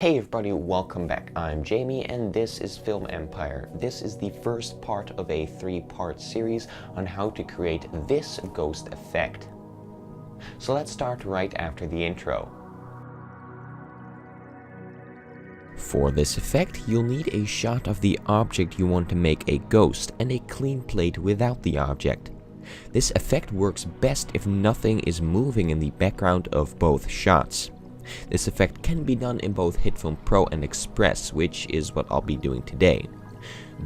Hey everybody, welcome back. I'm Jamie and this is Film Empire. This is the first part of a 3-part series on how to create this ghost effect. So let's start right after the intro. For this effect, you'll need a shot of the object you want to make a ghost and a clean plate without the object. This effect works best if nothing is moving in the background of both shots. This effect can be done in both Hitfilm Pro and Express, which is what I'll be doing today.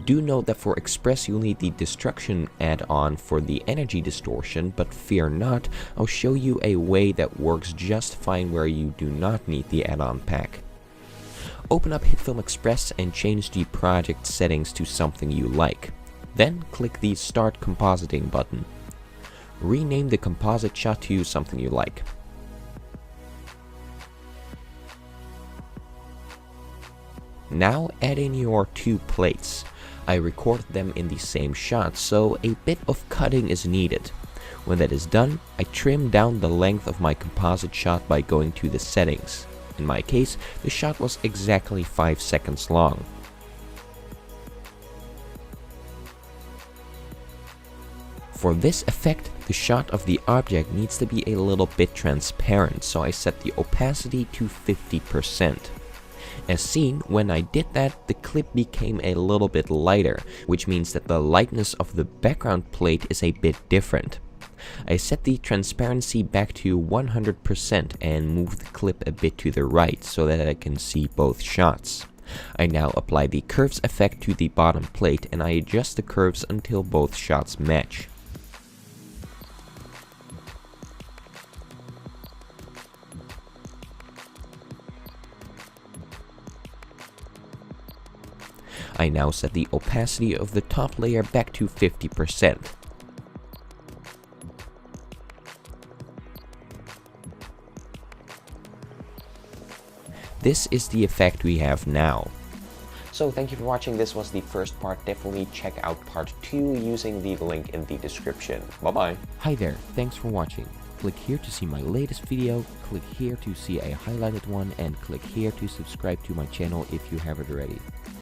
Do note that for Express you'll need the Destruction add-on for the energy distortion, but fear not, I'll show you a way that works just fine where you do not need the add-on pack. Open up Hitfilm Express and change the project settings to something you like. Then click the Start Compositing button. Rename the composite shot to something you like. Now add in your 2 plates. I recorded them in the same shot, so a bit of cutting is needed. When that is done, I trim down the length of my composite shot by going to the settings. In my case, the shot was exactly 5 seconds long. For this effect, the shot of the object needs to be a little bit transparent, so I set the opacity to 50%. As seen, when I did that, the clip became a little bit lighter, which means that the lightness of the background plate is a bit different. I set the transparency back to 100% and moved the clip a bit to the right so that I can see both shots. I now apply the curves effect to the bottom plate and I adjust the curves until both shots match. I now set the opacity of the top layer back to 50%. This is the effect we have now. So thank you for watching. This was the first part. Definitely check out part 2 using the link in the description. Bye bye. Hi there, thanks for watching. Click here to see my latest video, click here to see a highlighted one, and click here to subscribe to my channel if you haven't already.